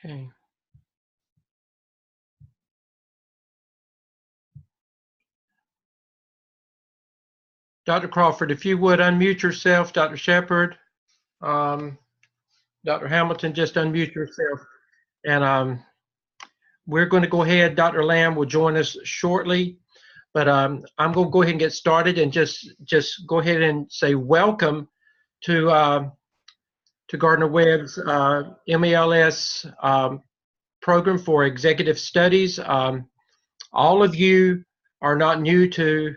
Okay. Dr. Crawford, if you would unmute yourself, Dr. Shepard, Dr. Hamilton, just unmute yourself. And we're going to go ahead. Dr. Lamb will join us shortly, but I'm going to go ahead and get started and just go ahead and say welcome to Gardner-Webb's MELS program for executive studies. All of you are not new to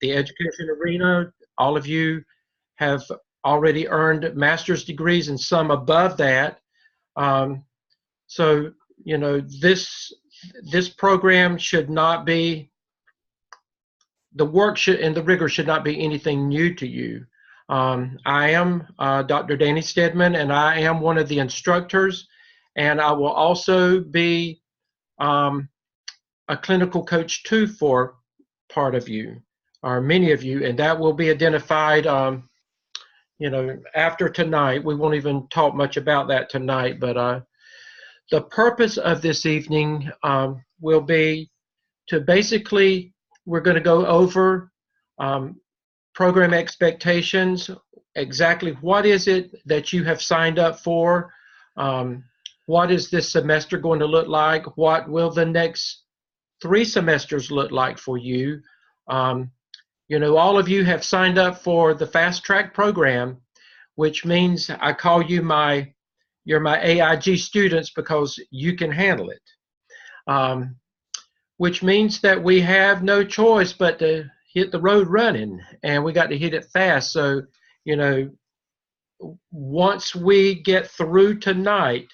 the education arena. All of you have already earned master's degrees and some above that. So, you know, this program should not be, the work should and the rigor should not be anything new to you. I am Dr. Danny Stedman, and I am one of the instructors, and I will also be a clinical coach too for part of you, or many of you, and that will be identified, you know, after tonight. We won't even talk much about that tonight, but the purpose of this evening will be to basically, we're going to go over program expectations, exactly what is it that you have signed up for, what is this semester going to look like, what will the next 3 semesters look like for you. You know, all of you have signed up for the Fast Track program, which means I call you you're my AIG students because you can handle it. Which means that we have no choice but to hit the road running, and we got to hit it fast. So, you know, once we get through tonight,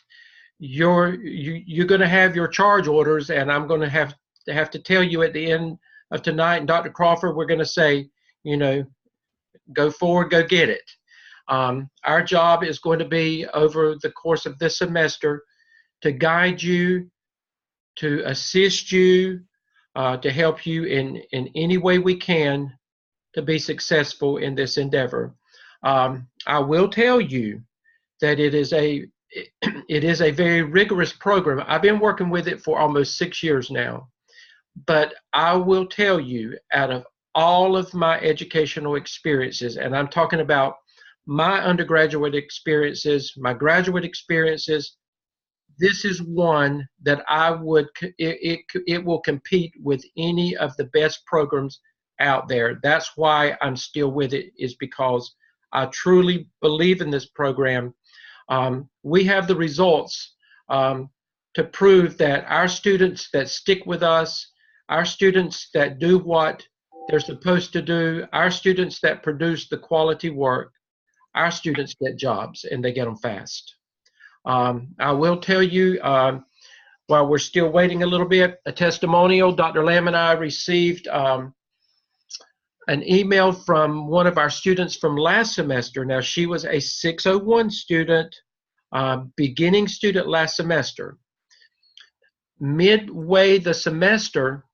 you're going to have your charge orders, and I'm going to have to tell you at the end of tonight, and Dr. Crawford, we're going to say, you know, go forward, go get it. Our job is going to be over the course of this semester to guide you, to assist you, to help you in any way we can to be successful in this endeavor. I will tell you that it is a very rigorous program. I've been working with it for almost 6 years now, but I will tell you, out of all of my educational experiences, and I'm talking about my undergraduate experiences, my graduate experiences, this is one that I would, it will compete with any of the best programs out there. That's why I'm still with it, is because I truly believe in this program. We have the results to prove that our students that stick with us, our students that do what they're supposed to do, our students that produce the quality work, our students get jobs, and they get them fast. I will tell you, while we're still waiting a little bit, a testimonial. Dr. Lamb and I received an email from one of our students from last semester. Now, she was a 601 student, beginning student last semester. Midway the semester,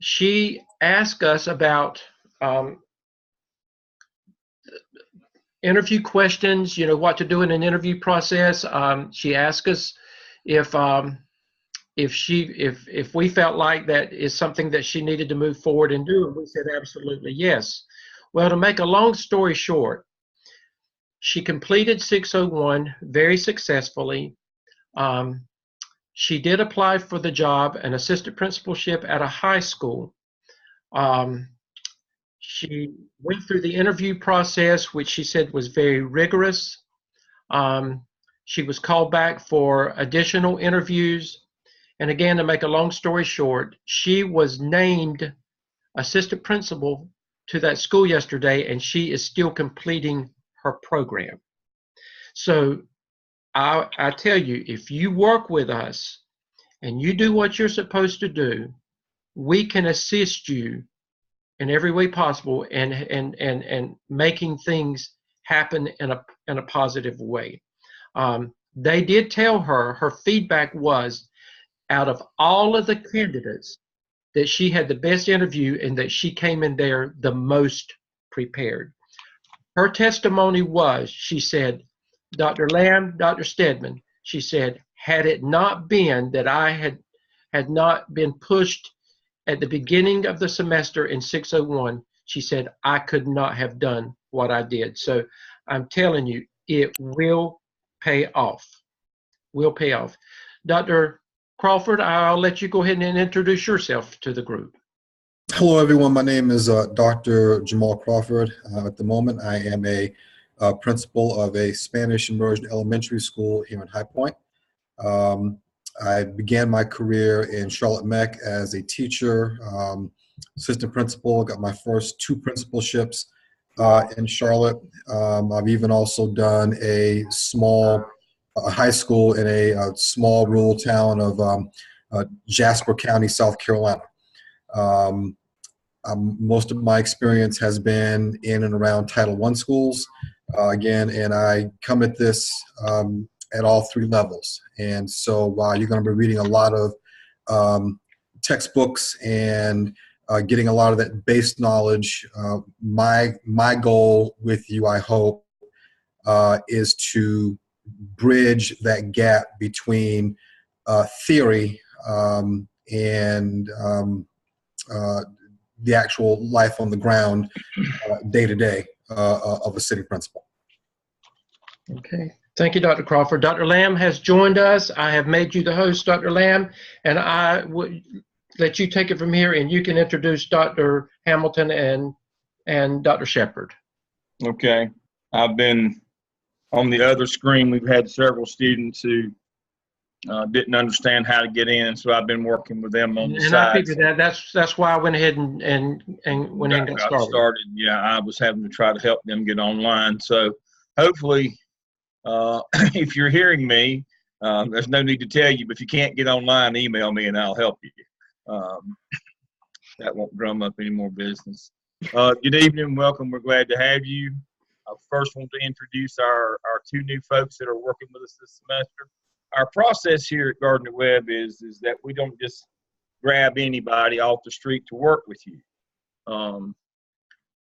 she asked us about interview questions, you know, what to do in an interview process. She asked us if we felt like that is something that she needed to move forward and do, and we said absolutely yes. Well, to make a long story short, she completed 601 very successfully. She did apply for the job, an assistant principalship at a high school. She went through the interview process, which she said was very rigorous. She was called back for additional interviews. And again, to make a long story short, she was named assistant principal to that school yesterday, and she is still completing her program. So I tell you, if you work with us and you do what you're supposed to do, we can assist you in every way possible and making things happen in a positive way. They did tell her, her feedback was, out of all of the candidates, that she had the best interview and that she came in there the most prepared. Her testimony was, she said, Dr. Lamb, Dr. Stedman, she said, had it not been that I had not been pushed at the beginning of the semester in 601, she said, I could not have done what I did. So I'm telling you, it will pay off. Will pay off. Dr. Crawford, I'll let you go ahead and introduce yourself to the group. Hello, everyone. My name is Dr. Jamal Crawford. At the moment, I am a principal of a Spanish immersion elementary school here in High Point. I began my career in Charlotte Meck as a teacher, assistant principal. Got my first 2 principalships in Charlotte. I've even also done a small high school in a small rural town of Jasper County, South Carolina. Most of my experience has been in and around Title I schools, again, and I come at this at all 3 levels. And so while you're going to be reading a lot of textbooks and getting a lot of that base knowledge, my goal with you, I hope, is to bridge that gap between theory and the actual life on the ground, day to day, of a city principal. Okay. Thank you, Dr. Crawford. Dr. Lamb has joined us. I have made you the host, Dr. Lamb, and I would let you take it from here, and you can introduce Dr. Hamilton and Dr. Shepard. Okay. I've been on the other screen. We've had several students who didn't understand how to get in, so I've been working with them on the side. And I figured that's why I went ahead and went ahead and got started. Yeah, I was having to try to help them get online. So hopefully, if you're hearing me, there's no need to tell you, but if you can't get online, email me and I'll help you. That won't drum up any more business. Good evening, welcome. We're glad to have you. I first want to introduce our 2 new folks that are working with us this semester. Our process here at Gardner Webb is that we don't just grab anybody off the street to work with you.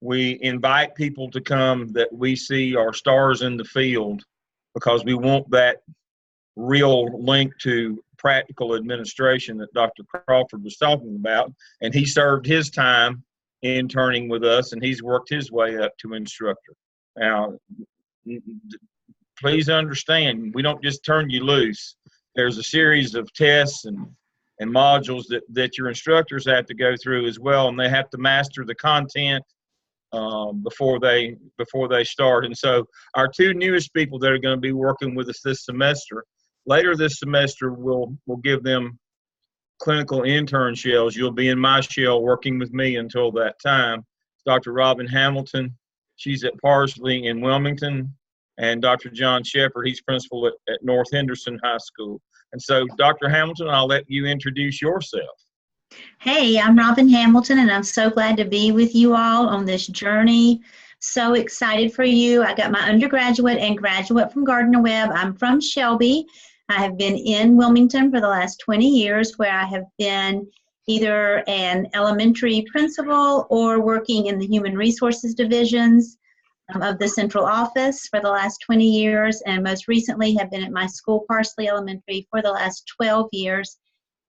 We invite people to come that we see are stars in the field, because we want that real link to practical administration that Dr. Crawford was talking about. And he served his time interning with us, and he's worked his way up to instructor. Now, please understand, we don't just turn you loose. There's a series of tests and modules that your instructors have to go through as well, and they have to master the content before they start. And so our 2 newest people that are going to be working with us this semester, later this semester, we'll give them clinical intern shells. You'll be in my shell working with me until that time. Dr. Robin Hamilton, she's at Parsley in Wilmington, and Dr. John Shepard, he's principal at North Henderson High School. And so, Dr. Hamilton, I'll let you introduce yourself. Hey, I'm Robin Hamilton, and I'm so glad to be with you all on this journey. So excited for you. I got my undergraduate and graduate from Gardner Webb. I'm from Shelby. I have been in Wilmington for the last 20 years, where I have been either an elementary principal or working in the human resources divisions of the central office for the last 20 years, and most recently have been at my school, Parsley Elementary, for the last 12 years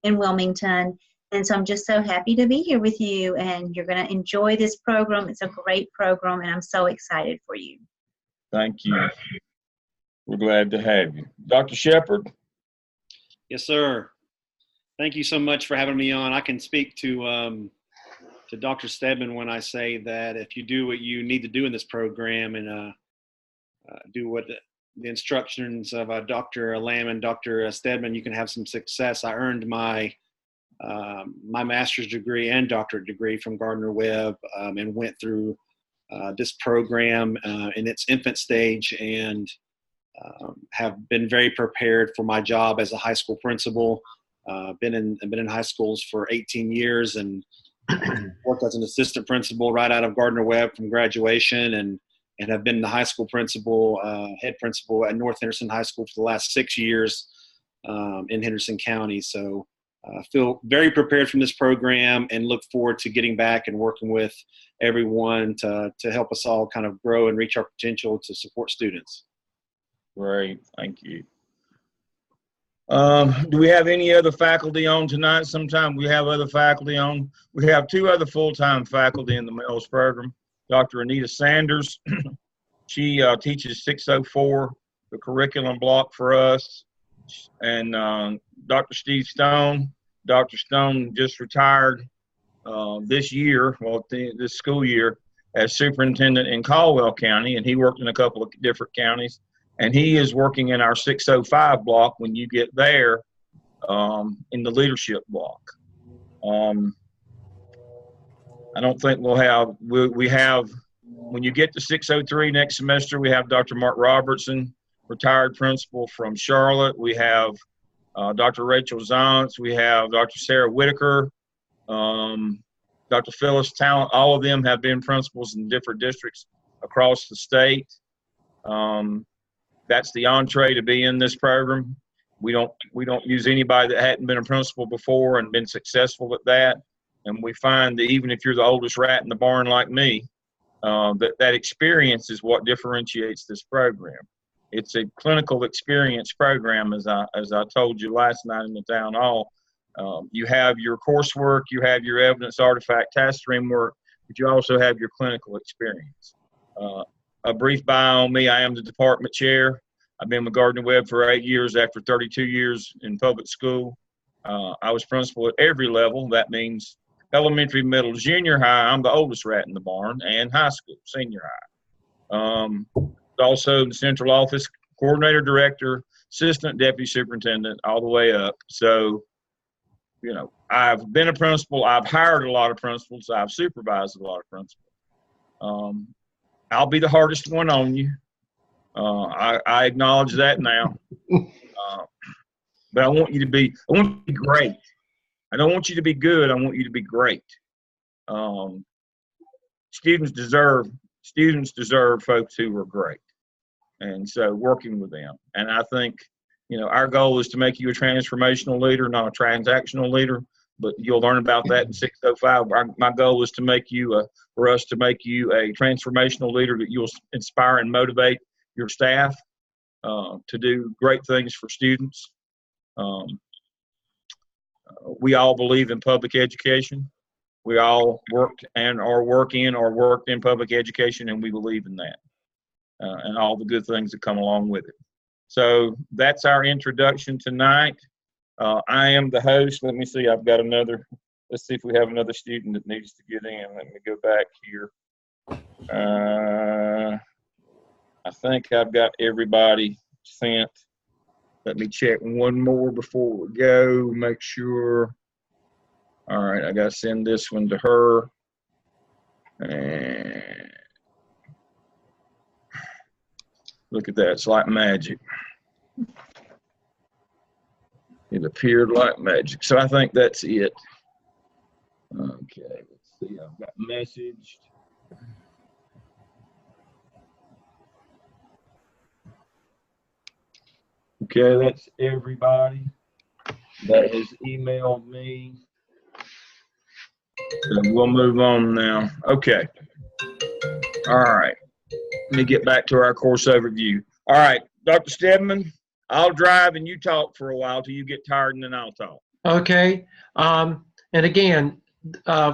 in Wilmington. And so I'm just so happy to be here with you, and you're going to enjoy this program. It's a great program, and I'm so excited for you. Thank you. We're glad to have you. Dr. Shepard? Yes, sir. Thank you so much for having me on. I can speak to Dr. Stedman when I say that if you do what you need to do in this program and do what the instructions of Dr. Lamb and Dr. Stedman, you can have some success. I earned my master's degree and doctorate degree from Gardner Webb, and went through this program in its infant stage, and have been very prepared for my job as a high school principal. Been in high schools for 18 years and worked as an assistant principal right out of Gardner Webb from graduation, and have been the high school principal, head principal at North Henderson High School for the last 6 years in Henderson County. So feel very prepared from this program and look forward to getting back and working with everyone to help us all kind of grow and reach our potential to support students. Great, thank you. Do we have any other faculty on tonight? Sometimes we have other faculty on. We have 2 other full-time faculty in the MELS program. Dr. Anita Sanders, she teaches 604, the curriculum block for us. And Dr. Steve Stone. Dr. Stone just retired this year, this school year, as superintendent in Caldwell County, and he worked in a couple of different counties. And he is working in our 605 block when you get there, in the leadership block. I don't think we'll have, we have, when you get to 603 next semester, we have Dr. Mark Robertson, retired principal from Charlotte. We have Dr. Rachel Zontz. We have Dr. Sarah Whitaker, Dr. Phyllis Talent. All of them have been principals in different districts across the state. That's the entree to be in this program. We don't use anybody that hadn't been a principal before and been successful at that. And we find that even if you're the oldest rat in the barn like me, that experience is what differentiates this program. It's a clinical experience program, as I told you last night in the town hall. You have your coursework, you have your evidence artifact task stream work, but you also have your clinical experience. A brief bio on me: I am the department chair. I've been with Gardner-Webb for 8 years after 32 years in public school. I was principal at every level. That means elementary, middle, junior high. I'm the oldest rat in the barn, and high school, senior high. Also the central office, coordinator, director, assistant, deputy superintendent, all the way up. So, you know, I've been a principal. I've hired a lot of principals. I've supervised a lot of principals. I'll be the hardest one on you. I acknowledge that now. But I want you to be great. I don't want you to be good. I want you to be great. Students deserve folks who are great. And so working with them. And I think, you know, our goal is to make you a transformational leader, not a transactional leader, but you'll learn about that in 605. My goal is to make you for us to make you a transformational leader that you'll inspire and motivate your staff to do great things for students. We all believe in public education. We all worked and are working or worked in public education, and we believe in that and all the good things that come along with it. So that's our introduction tonight. I am the host. Let me see. I've got another. Let's see if we have another student that needs to get in. Let me go back here. I think I've got everybody sent. Let me check one more before we go. Make sure. All right, I got to send this one to her. And look at that. It's like magic. It appeared like magic. So I think that's it. Okay, let's see. I've got messaged. Okay, that's everybody that has emailed me. So we'll move on now. Okay. All right. Let me get back to our course overview. All right, Dr. Stedman, I'll drive and you talk for a while till you get tired, and then I'll talk. Okay. And again,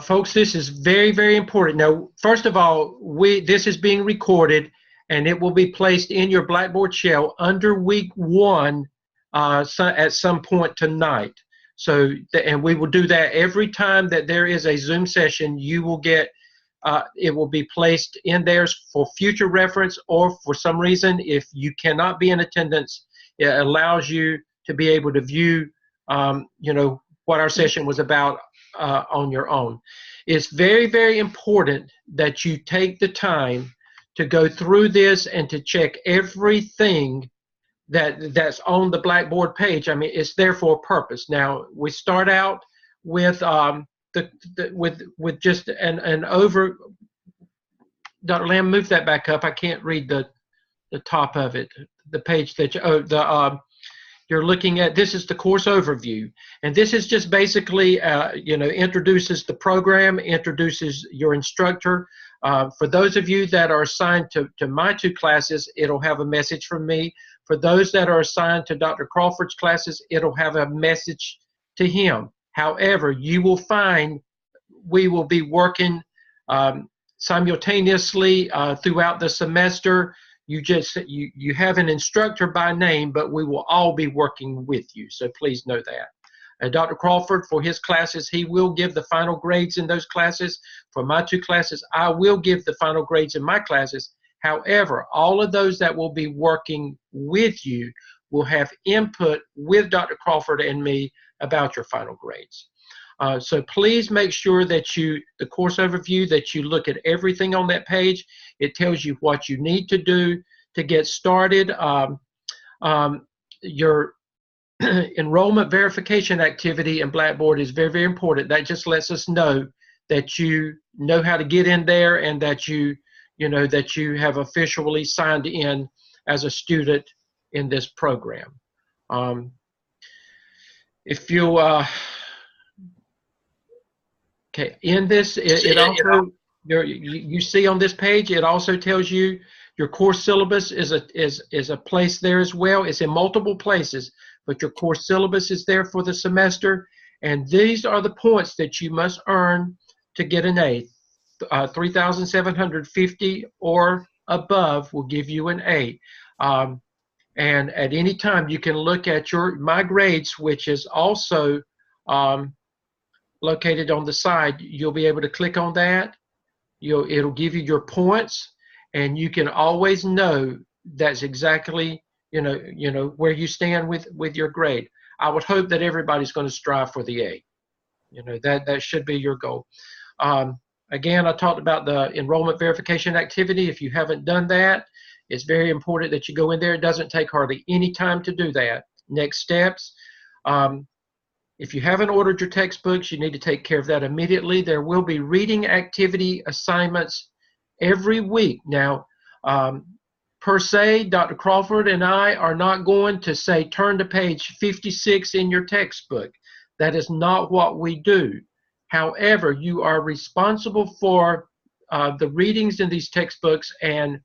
folks, this is very, very important. Now, first of all, this is being recorded, and it will be placed in your Blackboard shell under week 1 at some point tonight. So, and we will do that every time that there is a Zoom session. You will get, it will be placed in there for future reference, or for some reason, if you cannot be in attendance, it allows you to be able to view, you know, what our session was about on your own. It's very, very important that you take the time to go through this and to check everything that's on the Blackboard page. I mean, it's there for a purpose. Now, we start out with with just an over. Dr. Lamb, move that back up. I can't read the top of it. The page that you're looking at. This is the course overview, and this is just basically you know, introduces the program, introduces your instructor. For those of you that are assigned to my 2 classes, it'll have a message from me. For those that are assigned to Dr. Crawford's classes, it'll have a message to him. However, you will find we will be working simultaneously throughout the semester. You have an instructor by name, but we will all be working with you. So please know that. Dr. Crawford, for his classes, he will give the final grades in those classes. For my 2 classes, I will give the final grades in my classes. However, all of those that will be working with you will have input with Dr. Crawford and me about your final grades. So please make sure that the course overview, that you look at everything on that page. It tells you what you need to do to get started. Your enrollment verification activity in Blackboard is very, very important. That just lets us know that you know how to get in there and that you have officially signed in as a student in this program. If you okay, in this, it also you see on this page, it also tells you your course syllabus is a place there as well. It's in multiple places, but your course syllabus is there for the semester, and these are the points that you must earn to get an A. 3,750 or above will give you an A. And at any time, you can look at My Grades, which is also located on the side. You'll be able to click on that. It'll give you your points, and you can always know that's exactly where you stand with your grade. I would hope that everybody's going to strive for the A. That should be your goal. Again, I talked about the enrollment verification activity. If you haven't done that, it's very important that you go in there. It doesn't take hardly any time to do that. Next steps. If you haven't ordered your textbooks, you need to take care of that immediately. There will be reading activity assignments every week. Now, per se, Dr. Crawford and I are not going to say, turn to page 56 in your textbook. That is not what we do. However, you are responsible for the readings in these textbooks, and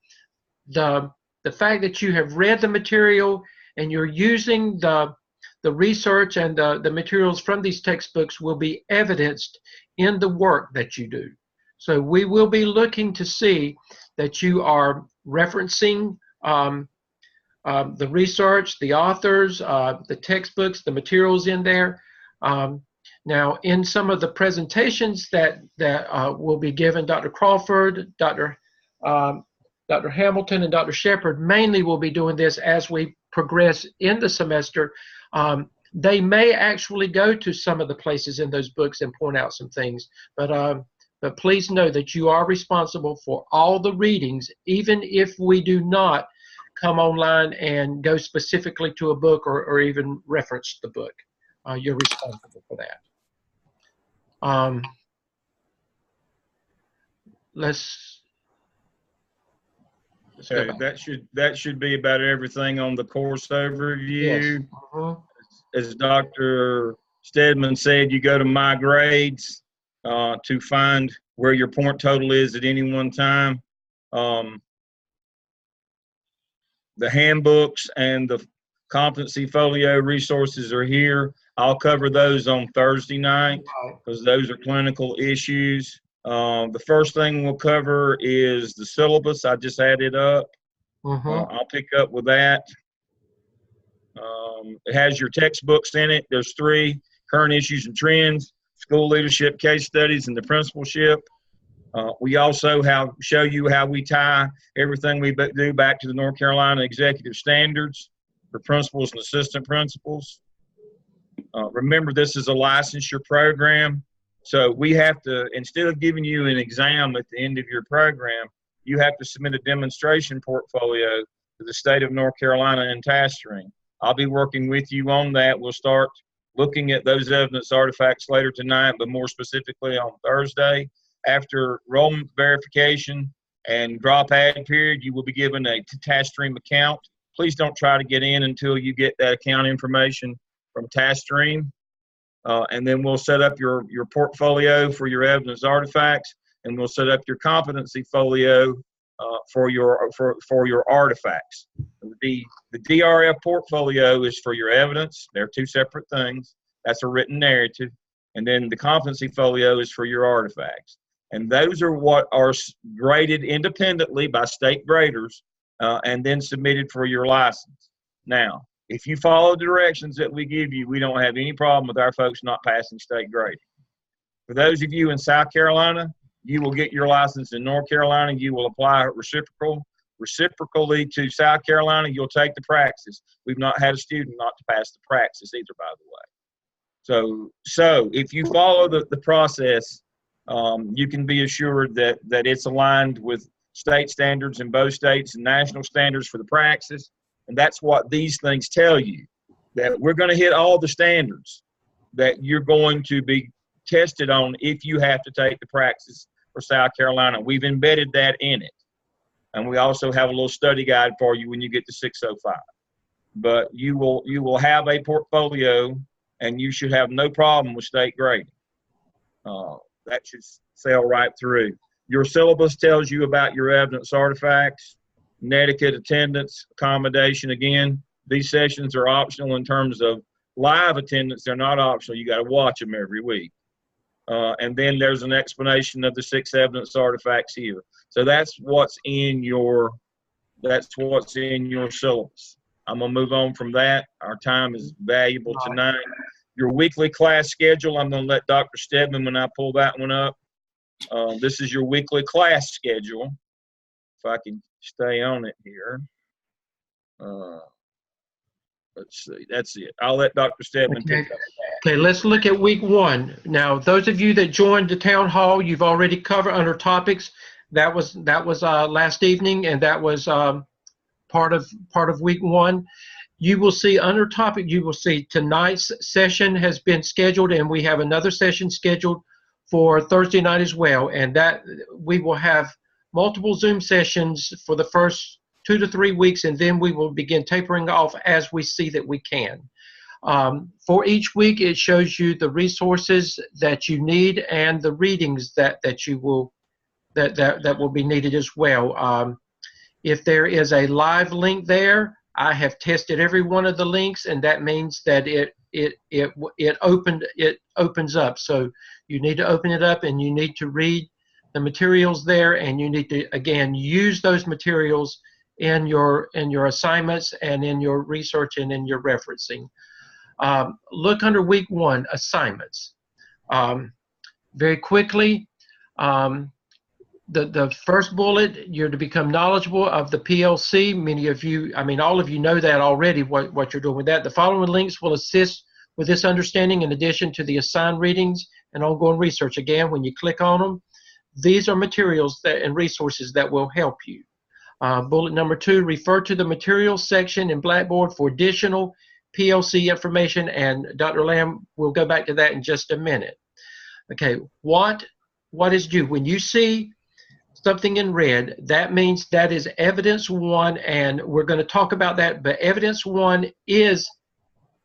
the fact that you have read the material and you're using the research and the materials from these textbooks will be evidenced in the work that you do. So we will be looking to see that you are referencing the research, the authors, the textbooks, the materials in there. Now, in some of the presentations that will be given, Dr. Crawford, Dr. Hamilton, and Dr. Shepard mainly will be doing this as we progress in the semester. They may actually go to some of the places in those books and point out some things, but please know that you are responsible for all the readings, even if we do not come online and go specifically to a book or even reference the book. You're responsible for that. Let's go Okay, back. that should be about everything on the course overview. Yes. Uh-huh. As Dr. Stedman said, you go to My Grades to find where your point total is at any one time. The handbooks and the competency folio resources are here. I'll cover those on Thursday night because those are clinical issues. The first thing we'll cover is the syllabus. I just added up. I'll pick up with that. It has your textbooks in it. There's 3: current issues and trends, school leadership case studies, and the principalship. We also show you how we tie everything we do back to the North Carolina executive standards for principals and assistant principals. Remember, this is a licensure program. So we have to, instead of giving you an exam at the end of your program, you have to submit a demonstration portfolio to the state of North Carolina and TASTRING. I'll be working with you on that. We'll start looking at those evidence artifacts later tonight, but more specifically on Thursday. After enrollment verification and drop add period, you will be given a TASTREAM account. Please don't try to get in until you get that account information from TASTREAM. And then we'll set up your portfolio for your evidence artifacts, and we'll set up your competency folio for your artifacts. The DRF portfolio is for your evidence. They're two separate things. That's a written narrative. And then the competency folio is for your artifacts. And those are what are graded independently by state graders and then submitted for your license. Now, if you follow the directions that we give you, we don't have any problem with our folks not passing state grading. For those of you in South Carolina, you will get your license in North Carolina. You will apply reciprocally to South Carolina. You'll take the praxis. We've not had a student not to pass the praxis either, by the way. So if you follow the process, you can be assured that it's aligned with state standards in both states and national standards for the praxis. And that's what these things tell you, that we're going to hit all the standards that you're going to be tested on if you have to take the praxis for South Carolina. We've embedded that in it. And we also have a little study guide for you when you get to 605. But you will have a portfolio, and you should have no problem with state grading. That should sail right through. Your syllabus tells you about your evidence artifacts, netiquette, attendance, accommodation. Again, these sessions are optional in terms of live attendance. They're not optional. You got to watch them every week. And then there's an explanation of the 6 evidence artifacts here. So that's what's in your syllabus. I'm gonna move on from that. Our time is valuable tonight. Your weekly class schedule, I'm gonna let Dr. Stedman, when I pull that one up. This is your weekly class schedule. If I can stay on it here. Let's see, that's it. I'll let Dr. Stedman pick up. Okay, let's look at week 1. Now, those of you that joined the town hall, you've already covered under topics. That was last evening, and that was part of week 1. You will see under topic, you will see tonight's session has been scheduled, and we have another session scheduled for Thursday night as well. And that we will have multiple Zoom sessions for the first 2 to 3 weeks, and then we will begin tapering off as we see that we can. For each week, it shows you the resources that you need and the readings that will be needed as well. If there is a live link there, I have tested every one of the links, and that means that it opens up. So you need to open it up, and you need to read the materials there, and you need to again use those materials in your assignments and in your research and in your referencing. Look under week 1, assignments. Very quickly, the first bullet, you're to become knowledgeable of the PLC. Many of you, all of you know that already, what you're doing with that. The following links will assist with this understanding in addition to the assigned readings and ongoing research. Again, when you click on them, these are materials and resources that will help you. Bullet number 2, refer to the materials section in Blackboard for additional PLC information, and Dr. Lamb will go back to that in just a minute. Okay, what is due? When you see something in red, that means that is evidence 1, and we're going to talk about that, but evidence 1 is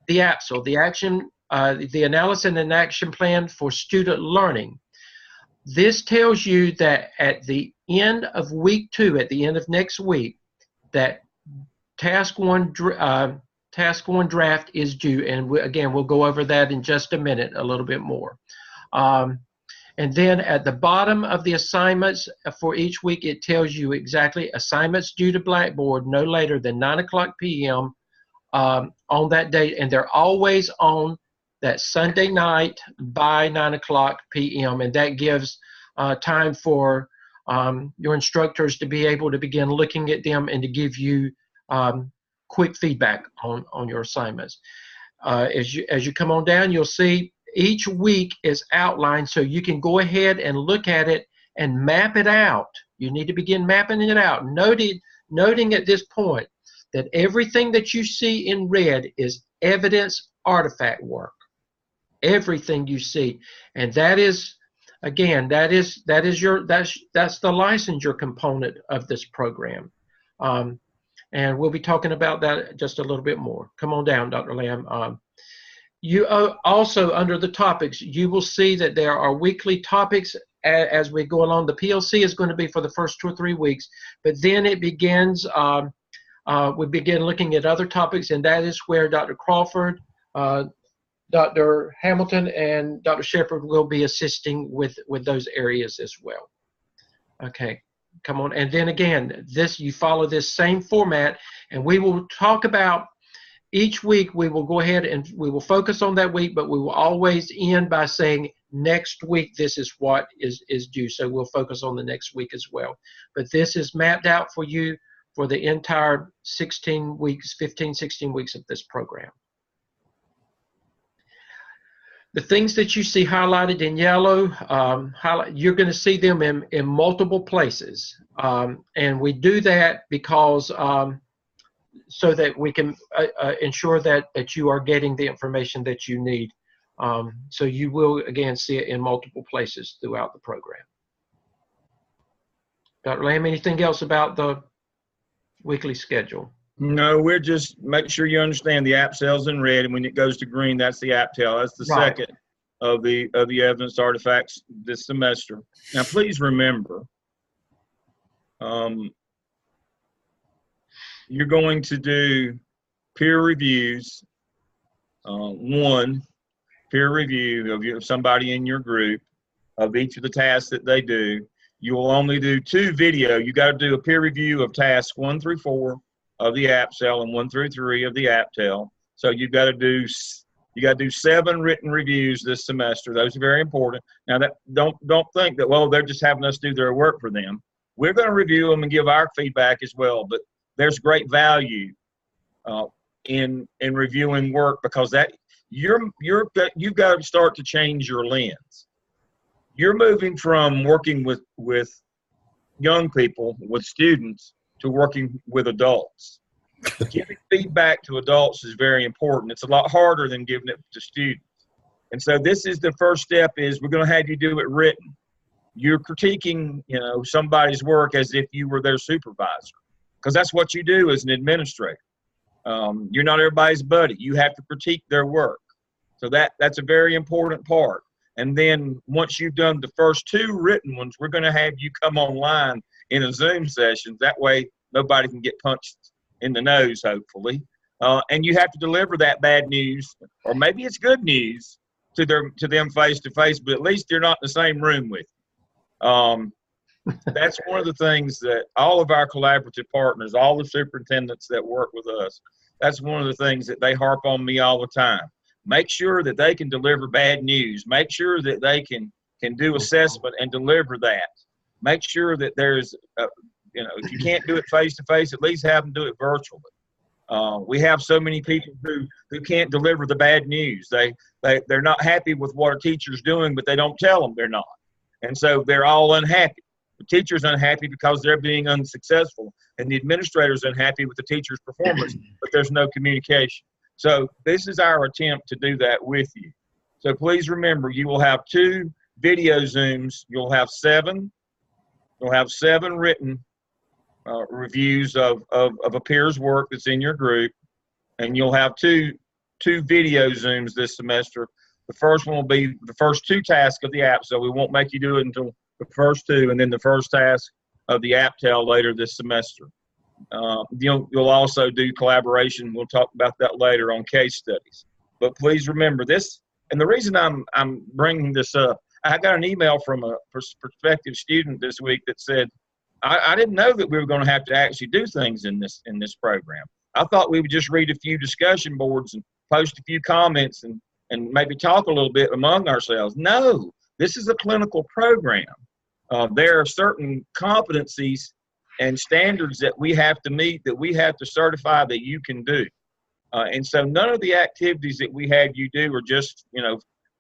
the APSL, the action, the analysis and action plan for student learning. This tells you that at the end of week 2, at the end of next week, that task 1 draft is due, and again, we'll go over that in just a minute, a little bit more. And then at the bottom of the assignments for each week, it tells you exactly assignments due to Blackboard no later than 9:00 p.m. On that date, and they're always on that Sunday night by 9:00 p.m. And that gives time for your instructors to be able to begin looking at them and to give you quick feedback on your assignments. As you come on down, you'll see each week is outlined, so you can go ahead and look at it and map it out. You need to begin mapping it out, noting at this point that everything that you see in red is evidence artifact work. Everything you see, and that is, again, that's the licensure component of this program. And we'll be talking about that just a little bit more. Come on down, Dr. Lamb. You also, under the topics, you will see that there are weekly topics as we go along. The PLC is going to be for the first 2 or 3 weeks, but then it begins, we begin looking at other topics, and that is where Dr. Crawford, Dr. Hamilton, and Dr. Shepherd will be assisting with those areas as well. Okay, come on. And then again, you follow this same format, and we will talk about each week. We will go ahead and we will focus on that week, but we will always end by saying, next week, this is what is due. So we'll focus on the next week as well. But this is mapped out for you for the entire 16 weeks, 15, 16 weeks of this program. The things that you see highlighted in yellow, you're going to see them in multiple places. And we do that because so that we can ensure that you are getting the information that you need. So you will, again, see it in multiple places throughout the program. Dr. Lamb, anything else about the weekly schedule? No, we're just make sure you understand the app cells in red, and when it goes to green, that's the app tail. That's the Right. second of the evidence artifacts this semester. Now, please remember, you're going to do peer reviews. One peer review of somebody in your group of each of the tasks that they do. You will only do 2 video. You got to do a peer review of tasks 1 through 4 of the app cell and 1 through 3 of the app tail. So you got to do 7 written reviews this semester. Those are very important. Now, that don't think that, well, they're just having us do their work for them. We're going to review them and give our feedback as well. But there's great value in reviewing work, because that you've got to start to change your lens. You're moving from working with young people, with students, to working with adults. Giving feedback to adults is very important. It's a lot harder than giving it to students. And so this is the first step, is we're going to have you do it written. You're critiquing, somebody's work as if you were their supervisor, because that's what you do as an administrator. You're not everybody's buddy. You have to critique their work. So that's a very important part. And then once you've done the first 2 written ones, we're going to have you come online in a Zoom session. That way nobody can get punched in the nose, hopefully. And you have to deliver that bad news, or maybe it's good news, to them face to face, but at least you're not in the same room with you. That's one of the things that all of our collaborative partners, all the superintendents that work with us, that's one of the things that they harp on me all the time. Make sure that they can deliver bad news. Make sure that they can do assessment and deliver that. Make sure that there's, if you can't do it face to face, at least have them do it virtually. We have so many people who can't deliver the bad news. They're not happy with what a teacher's doing, but they don't tell them they're not. And so they're all unhappy. The teacher's unhappy because they're being unsuccessful, and the administrator's unhappy with the teacher's performance, but there's no communication. So this is our attempt to do that with you. So please remember, you will have 2 video Zooms. You'll have 7 written reviews of a peer's work that's in your group, and you'll have two video Zooms this semester. The first one will be the first 2 tasks of the app, so we won't make you do it until the first 2, and then the first task of the app tail later this semester. You'll also do collaboration. We'll talk about that later on case studies. But please remember this, and the reason I'm bringing this up, I got an email from a prospective student this week that said, I didn't know that we were going to have to actually do things in this program. I thought we would just read a few discussion boards and post a few comments and maybe talk a little bit among ourselves. No, this is a clinical program. There are certain competencies and standards that we have to meet, that we have to certify that you can do. And so none of the activities that we have you do are just,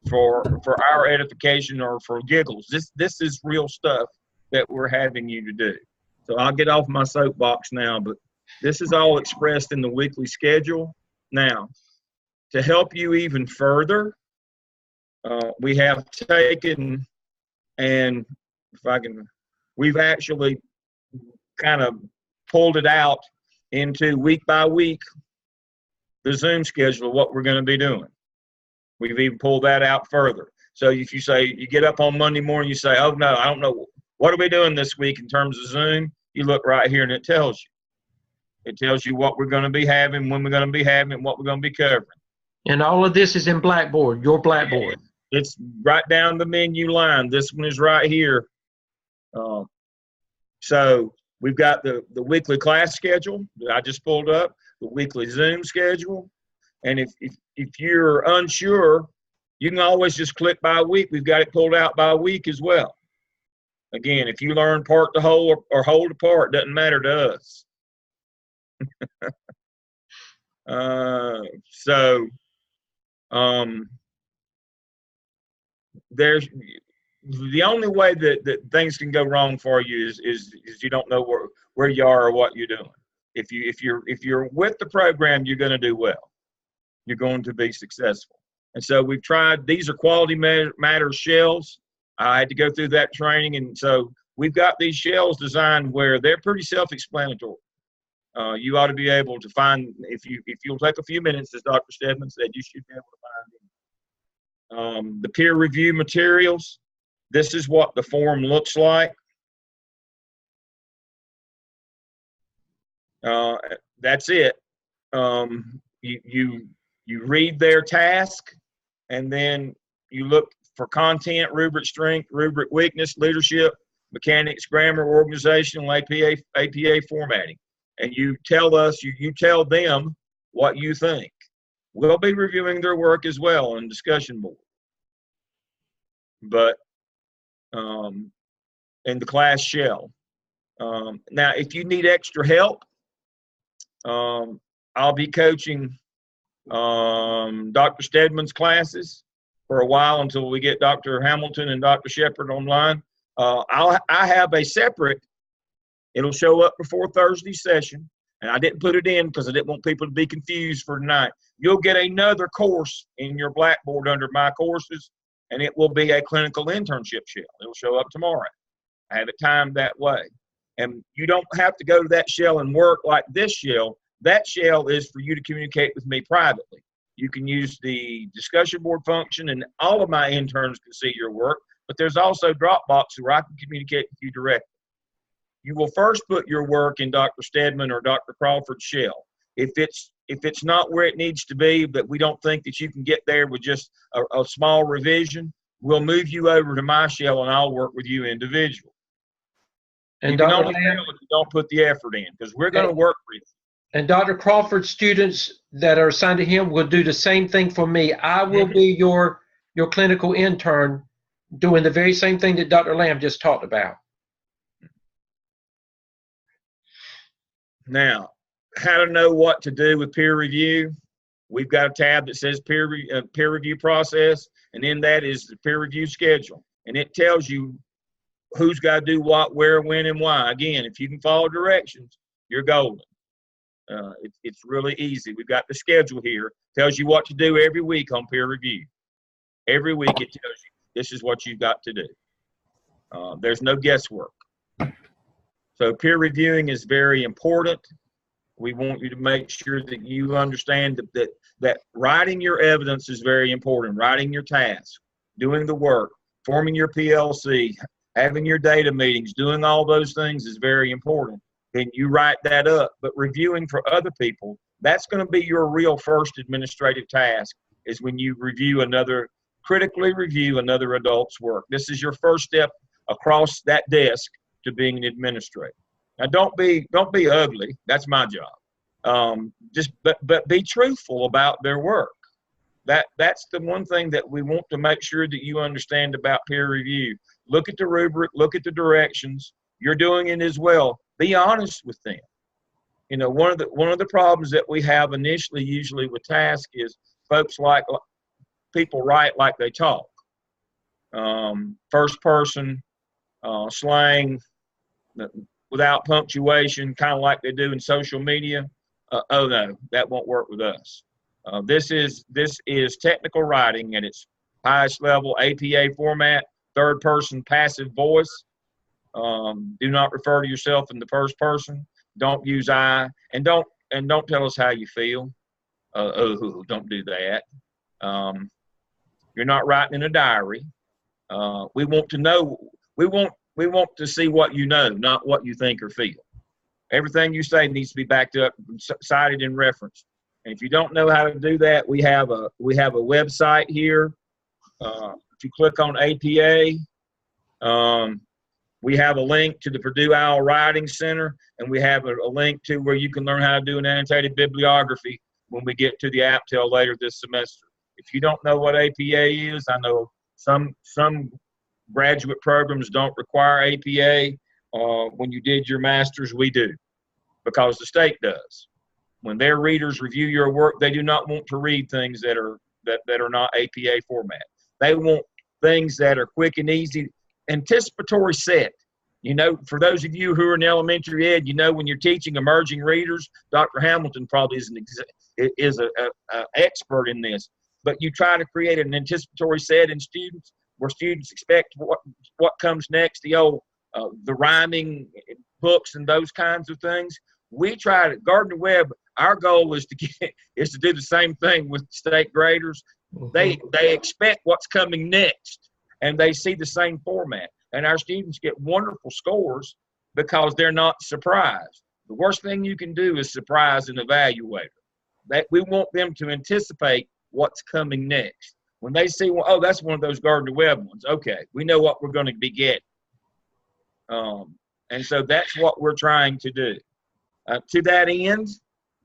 for our edification or for giggles. This is real stuff that we're having you to do. So I'll get off my soapbox now, but this is all expressed in the weekly schedule. Now, to help you even further, we have taken, and we've actually kind of pulled it out into week by week, the Zoom schedule of what we're going to be doing. We've even pulled that out further. So if you say, you get up on Monday morning, you say, oh no, I don't know, what are we doing this week in terms of Zoom? You look right here and it tells you. It tells you what we're going to be having, when we're going to be having it, what we're going to be covering. And all of this is in Blackboard, your Blackboard. It's right down the menu line. This one is right here. So we've got the weekly class schedule that I just pulled up, the weekly Zoom schedule. And if you're unsure, you can always just click by week. We've got it pulled out by week as well. Again, if you learn part to whole or whole to part, doesn't matter to us. There's the only way that things can go wrong for you is you don't know where you are or what you're doing. If you're with the program, you're going to do well. You're going to be successful. And so we've tried. These are quality matters shells. I had to go through that training, and so we've got these shells designed where they're pretty self-explanatory. You ought to be able to find, if you'll take a few minutes, as Dr. Stedman said, you should be able to find them. The peer review materials, this is what the form looks like. That's it. You read their task, and then you look for content, rubric strength, rubric weakness, leadership, mechanics, grammar, organizational, APA formatting. And you tell us, you tell them what you think. We'll be reviewing their work as well on discussion board. But in the class shell. Now, if you need extra help, I'll be coaching Dr. Stedman's classes for a while until we get Dr. Hamilton and Dr. Shepard online. I have a separate, it'll show up before Thursday's session, and I didn't put it in because I didn't want people to be confused for tonight. You'll get another course in your Blackboard under My Courses, and it will be a clinical internship shell. It'll show up tomorrow. I have it timed that way. And you don't have to go to that shell and work like this shell. That shell is for you to communicate with me privately. You can use the discussion board function, and all of my interns can see your work, but there's also Dropbox where I can communicate with you directly. You will first put your work in Dr. Stedman or Dr. Crawford's shell. If it's not where it needs to be, but we don't think that you can get there with just a small revision, we'll move you over to my shell and I'll work with you individually. And you can only tell if you don't put the effort in, because we're going to work with you. And Dr. Crawford's students that are assigned to him will do the same thing for me. I will be your clinical intern doing the very same thing that Dr. Lamb just talked about. Now, how to know what to do with peer review. We've got a tab that says peer review process, and in that is the peer review schedule. And it tells you who's got to do what, where, when, and why. Again, if you can follow directions, you're golden. It's really easy. We've got the schedule here. Tells you what to do every week on peer review. Every week it tells you this is what you've that to do. There's no guesswork. So peer reviewing is very important. We want you to make sure that you understand that writing your evidence is very important. Writing your task, doing the work, forming your PLC, having your data meetings, doing all those things is very important. Then you write that up. But reviewing for other people, that's going to be your real first administrative task, is when you critically review another adult's work. This is your first step across that desk to being an administrator. Now, don't be ugly. That's my job. But be truthful about their work. That's the one thing that we want to make sure that you understand about peer review. Look at the rubric, look at the directions. You're doing it as well. Be honest with them. You know, one of the problems that we have initially, usually with tasks, is folks like people write like they talk. First person, slang, without punctuation, kind of like they do in social media. Oh no, that won't work with us. This is technical writing at its highest level, APA format, third person passive voice. Do not refer to yourself in the first person. Don't use I, and don't tell us how you feel. Don't do that. You're not writing in a diary. We want to know. We want to see what you know, not what you think or feel. Everything you say needs to be backed up, cited, and referenced. And if you don't know how to do that, we have a website here. If you click on APA, we have a link to the Purdue Owl Writing Center, and we have a link to where you can learn how to do an annotated bibliography when we get to the APTEL later this semester. If you don't know what APA is, I know some graduate programs don't require APA. When you did your master's, we do, because the state does. When their readers review your work, they do not want to read things that are not APA format. They want things that are quick and easy, anticipatory set. You know, for those of you who are in elementary ed, you know when you're teaching emerging readers, Dr. Hamilton probably is an expert in this. But you try to create an anticipatory set in students, where students expect what comes next, the rhyming books and those kinds of things. We try to, Gardner Webb, our goal is to do the same thing with state graders. They expect what's coming next, and they see the same format. And our students get wonderful scores because they're not surprised. The worst thing you can do is surprise an evaluator. That we want them to anticipate what's coming next. When they see, well, oh, that's one of those Gardner Webb ones. Okay, we know what we're going to be getting. And so that's what we're trying to do. To that end,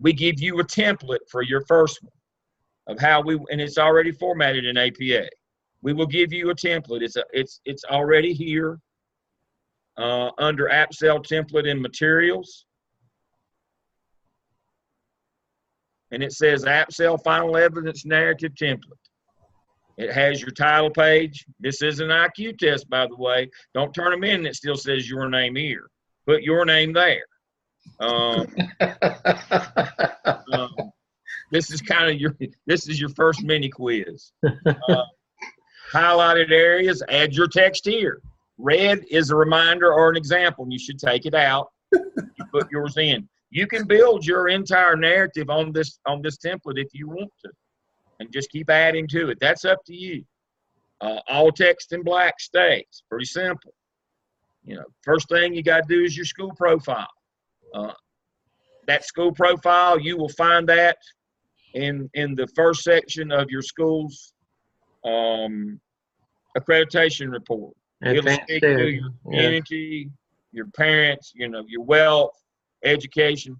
we give you a template for your first one of how and it's already formatted in APA. We will give you a template. It's already here under APSEL template and materials. And it says APSEL Final Evidence Narrative Template. It has your title page. This is an IQ test, by the way. Don't turn them in and it still says your name here. Put your name there. This is your first mini quiz. Highlighted areas, add your text here. Red is a reminder or an example, and you should take it out. You put yours in. You can build your entire narrative on this template if you want to, and just keep adding to it. That's up to you. All text in black stays. Pretty simple. You know, first thing you got to do is your school profile. That school profile, you will find that in the first section of your school's accreditation report. It'll speak to your community, your parents, you know, your wealth, education.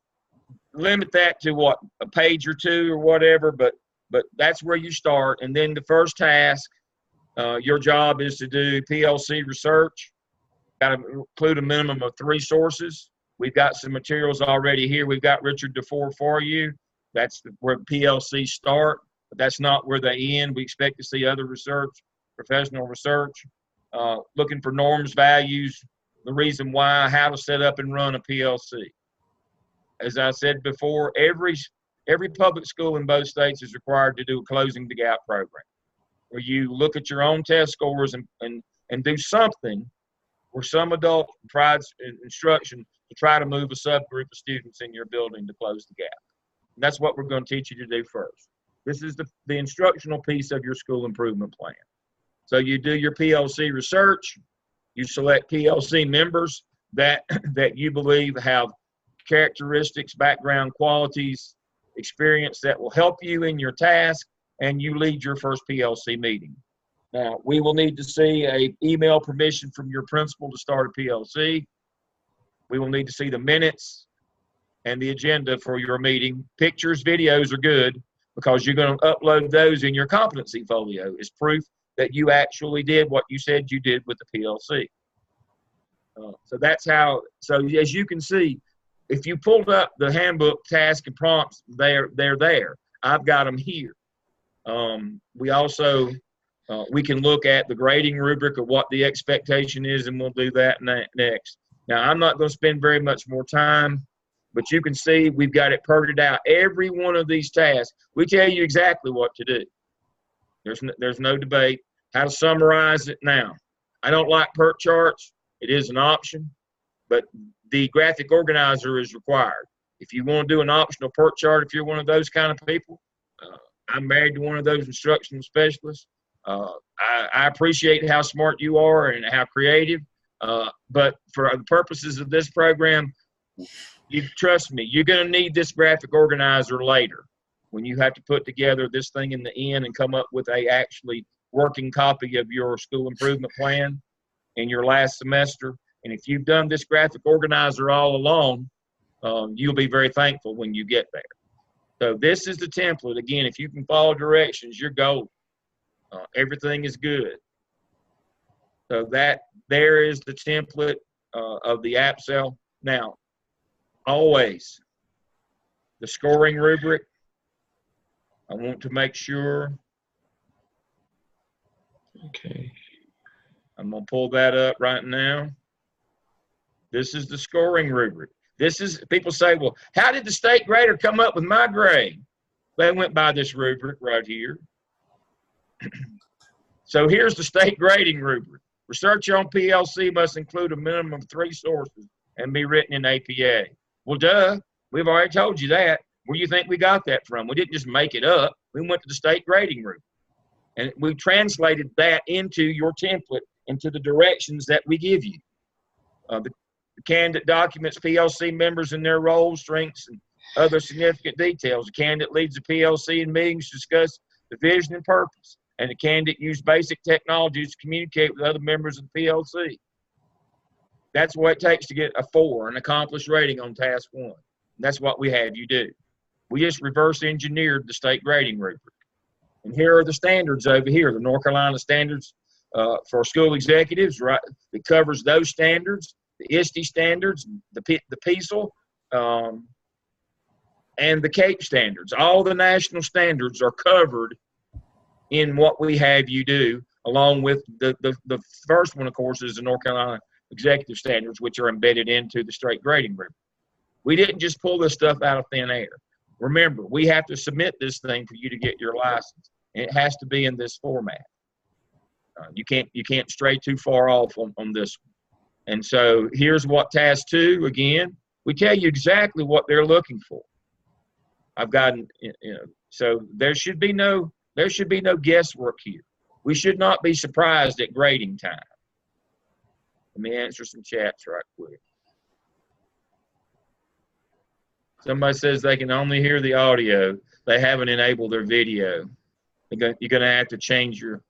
Limit that to what, a page or two or whatever, but that's where you start. And then the first task, your job is to do PLC research. Got to include a minimum of 3 sources. We've got some materials already here. We've got Richard DeFore for you. That's where PLC start, but that's not where they end. We expect to see other research, professional research, looking for norms, values, the reason why, how to set up and run a PLC. As I said before, every public school in both states is required to do a Closing the Gap program, where you look at your own test scores and do something where some adult provides instruction to try to move a subgroup of students in your building to close the gap. And that's what we're going to teach you to do first. This is the instructional piece of your school improvement plan. So you do your PLC research. You select PLC members that you believe have characteristics, background, qualities, experience that will help you in your task, and you lead your first PLC meeting. Now, we will need to see an email permission from your principal to start a PLC. We will need to see the minutes and the agenda for your meeting. Pictures, videos are good because you're going to upload those in your competency folio as proof that you actually did what you said you did with the PLC. So that's how, so as you can see, if you pulled up the handbook, task, and prompts, they're there. I've got them here. We also, we can look at the grading rubric of what the expectation is, and we'll do that next. Now, I'm not going to spend very much more time, but you can see we've got it parted out. Every one of these tasks, we tell you exactly what to do. There's no debate. How to summarize it now. I don't like PERT charts. It is an option, but the graphic organizer is required. If you want to do an optional PERT chart, if you're one of those kind of people, I'm married to one of those instructional specialists. I appreciate how smart you are and how creative, but for the purposes of this program, you trust me, you're going to need this graphic organizer later when you have to put together this thing in the end and come up with a actually working copy of your school improvement plan in your last semester. And if you've done this graphic organizer all along, you'll be very thankful when you get there. So this is the template. Again, if you can follow directions, you're golden. Everything is good. So that there is the template of the APSEL. Now, always the scoring rubric, I want to make sure. Okay. I'm going to pull that up right now. This is the scoring rubric. This is, people say, well, how did the state grader come up with my grade? They went by this rubric right here. So here's the state grading rubric. Research on PLC must include a minimum of 3 sources and be written in APA. Well, duh, we've already told you that. Where do you think we got that from? We didn't just make it up. We went to the state grading rubric. And we translated that into your template, into the directions that we give you. The candidate documents PLC members and their roles, strengths, and other significant details. The candidate leads the PLC in meetings to discuss the vision and purpose. And the candidate used basic technologies to communicate with other members of the PLC. That's what it takes to get a 4, an accomplished rating on task 1. And that's what we had you do. We just reverse engineered the state grading rubric. And here are the standards over here, the North Carolina standards for school executives, right? It covers those standards, the ISTE standards, the PESEL, and the CAPE standards. All the national standards are covered in what we have you do, along with the first one, of course, is the North Carolina executive standards, which are embedded into the state grading rubric. We didn't just pull this stuff out of thin air. Remember, we have to submit this thing for you to get your license. It has to be in this format. You can't stray too far off on this one. And so here's what task 2, again, we tell you exactly what they're looking for. I've gotten, so there should be no guesswork here. We should not be surprised at grading time. Let me answer some chats right quick. Somebody says they can only hear the audio. They haven't enabled their video. You're going to have to change your,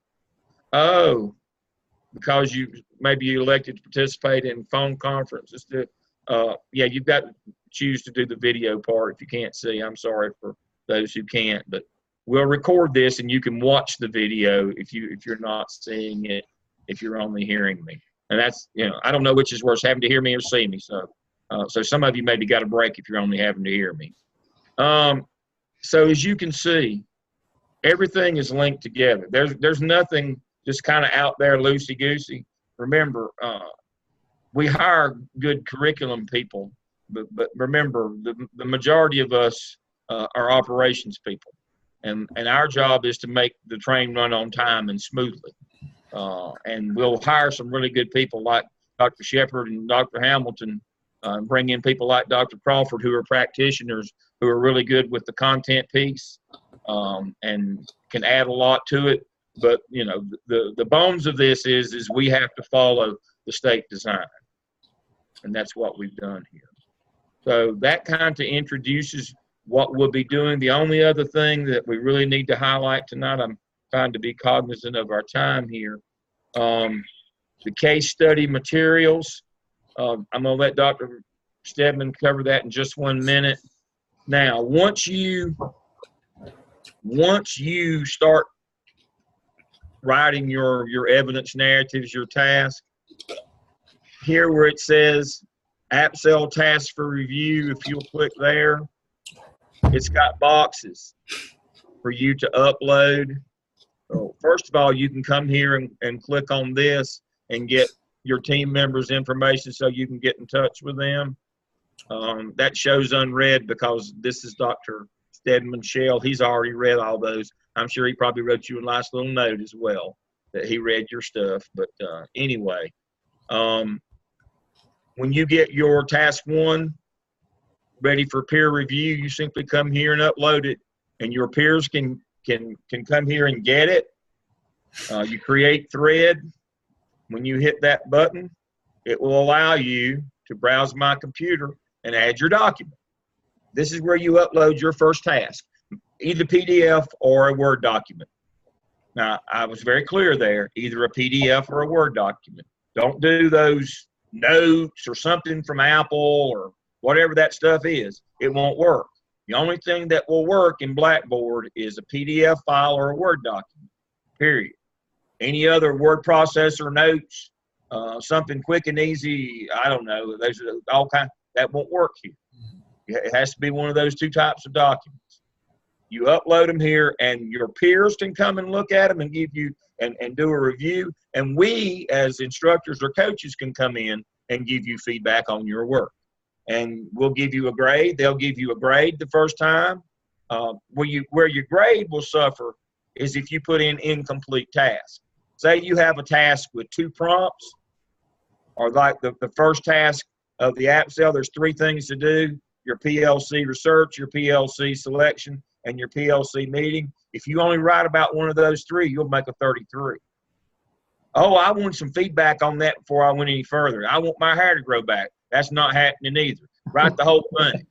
because maybe you elected to participate in phone conferences. Yeah, you've got to choose to do the video part if you can't see. I'm sorry for those who can't, but we'll record this and you can watch the video if you're not seeing it, if you're only hearing me. And that's, I don't know which is worse, having to hear me or see me. So some of you maybe got a break if you're only having to hear me. So as you can see, everything is linked together. There's nothing just kind of out there loosey-goosey. Remember, we hire good curriculum people, but remember, the majority of us are operations people. And our job is to make the train run on time and smoothly. And we'll hire some really good people like Dr. Shepard and Dr. Hamilton, bring in people like Dr. Crawford who are practitioners who are really good with the content piece and can add a lot to it. But, the bones of this is we have to follow the state design. And that's what we've done here. So that kind of introduces what we'll be doing. The only other thing that we really need to highlight tonight, I'm trying to be cognizant of our time here, the case study materials. I'm going to let Dr. Stedman cover that in just 1 minute. Now, once you start writing your evidence narratives, your task, here where it says APSEL task for review, if you'll click there, it's got boxes for you to upload. So first of all, you can come here and click on this and get your team members' information so you can get in touch with them. That shows unread because this is Dr. Stedman Shell. He's already read all those. I'm sure he probably wrote you a nice little note as well that he read your stuff. But anyway, when you get your task 1 ready for peer review, you simply come here and upload it, and your peers can come here and get it. You create thread. When you hit that button, it will allow you to browse my computer and add your document. This is where you upload your first task, either PDF or a Word document. Now, I was very clear there, either a PDF or a Word document. Don't do those notes or something from Apple or whatever that stuff is. It won't work. The only thing that will work in Blackboard is a PDF file or a Word document, period. Any other word processor notes, something quick and easy, I don't know, there's all kind, that won't work here. It has to be one of those two types of documents. You upload them here, and your peers can come and look at them and give you and do a review. And we, as instructors or coaches, can come in and give you feedback on your work. And we'll give you a grade. They'll give you a grade the first time. Where your grade will suffer is if you put in incomplete tasks. Say you have a task with 2 prompts, or like the first task of the app cell, there's 3 things to do: your PLC research, your PLC selection, and your PLC meeting. If you only write about one of those 3, you'll make a 33. Oh, I want some feedback on that before I went any further. I want my hair to grow back. That's not happening either. Write the whole thing.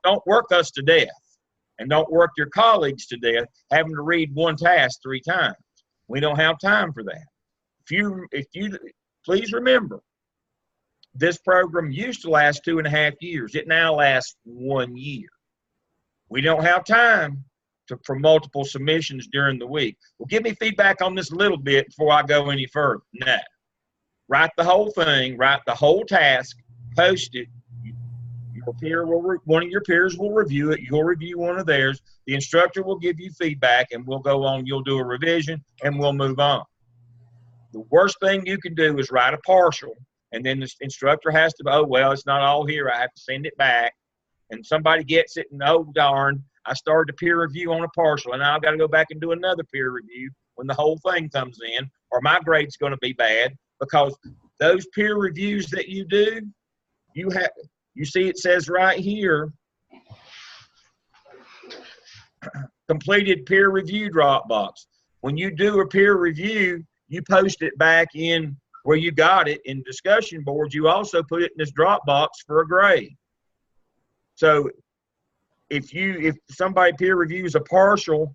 Don't work us to death, and don't work your colleagues to death having to read one task 3 times. We don't have time for that. If you please remember, this program used to last 2.5 years. It now lasts 1 year. We don't have time for multiple submissions during the week. Well, give me feedback on this a little bit before I go any further. No. Write the whole thing, write the whole task, post it. One of your peers will review it. You'll review one of theirs. The instructor will give you feedback, and we'll go on. You'll do a revision, and we'll move on. The worst thing you can do is write a partial, and then the instructor has to, oh, well, it's not all here. I have to send it back. And somebody gets it, and oh, darn, I started a peer review on a partial, and now I've got to go back and do another peer review when the whole thing comes in, or my grade's going to be bad, because those peer reviews that you do, you see it says right here, completed peer review Dropbox. When you do a peer review, you post it back in where you got it in discussion boards. You also put it in this Dropbox for a grade. So if somebody peer reviews a partial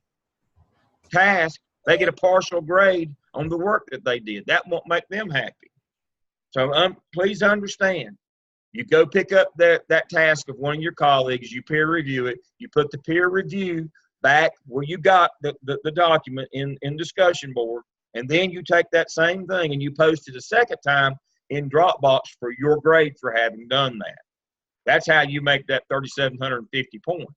task, they get a partial grade on the work that they did. That won't make them happy. So please understand, you go pick up that task of one of your colleagues, you peer review it, you put the peer review back where you got the document in discussion board, and then you take that same thing and you post it a second time in Dropbox for your grade for having done that. That's how you make that 3,750 points.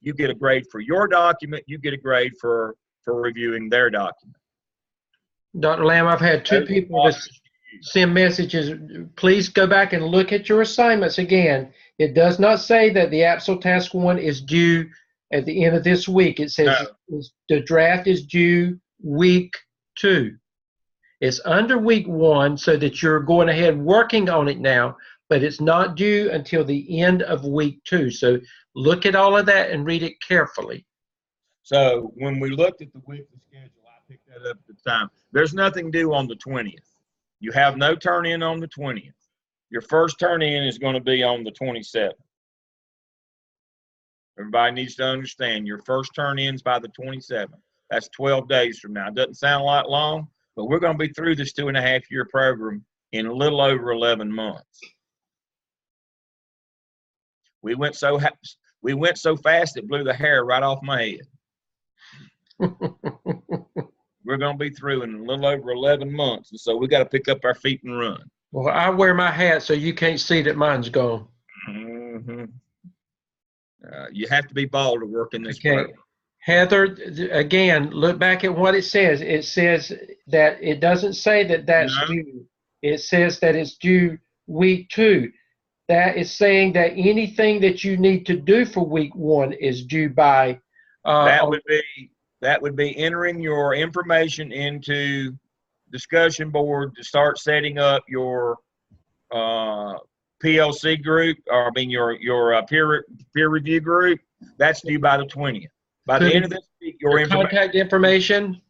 You get a grade for your document, you get a grade for reviewing their document. Dr. Lamb, I've had 2 people that send messages. Please go back and look at your assignments again. It does not say that the APSL Task 1 is due at the end of this week. It says the draft is due week 2. It's under week 1, so that you're going ahead working on it now, but it's not due until the end of week 2. So look at all of that and read it carefully. So when we looked at the weekly schedule, I picked that up at the time. There's nothing due on the 20th. You have no turn-in on the 20th. Your first turn-in is going to be on the 27th. Everybody needs to understand your first turn-in's by the 27th. That's 12 days from now. It doesn't sound like long, but we're going to be through this 2.5-year program in a little over 11 months. We went so fast it blew the hair right off my head. We're going to be through in a little over 11 months, and so we got to pick up our feet and run. Well, I wear my hat so you can't see that mine's gone. Mm-hmm. You have to be bald to work in this program. Heather, again, look back at what it says. It says that it doesn't say that that's due. It says that it's due week 2. That is saying that anything that you need to do for week 1 is due by. That would be entering your information into discussion board to start setting up your PLC group, or your peer review group. That's due by the 20th. By the end of this week, your contact information.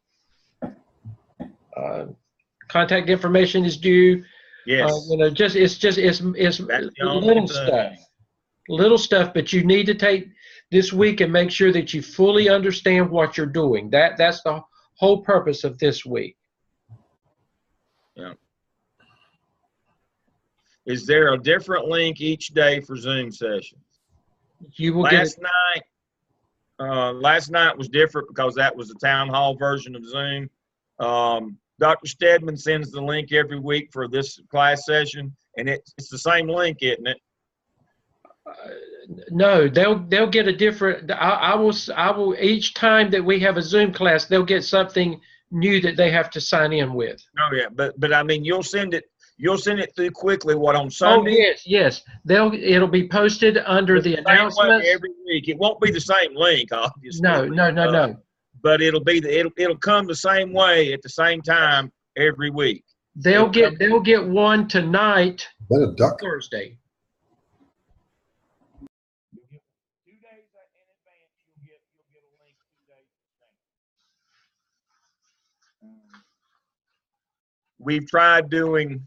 contact information is due. Yes. It's That's the only little thing. stuff. Little stuff, but you need to take this week and make sure that you fully understand what you're doing. That's the whole purpose of this week. Yeah. Is there a different link each day for Zoom sessions? You will get Last night was different because that was the town hall version of Zoom. Dr. Stedman sends the link every week for this class session, and it's the same link, isn't it? No, they'll get a different. I will each time that we have a Zoom class, they'll get something new that they have to sign in with. Oh yeah, but I mean, you'll send it through quickly. What, on Oh Sunday? yes. It'll be posted under the Same way announcements. every week. It won't be the same link, obviously. No. But it'll come the same way at the same time every week. They'll get one tonight, Is that a duck? Thursday. 2 days in advance, you'll get a link 2 days in advance. We've tried doing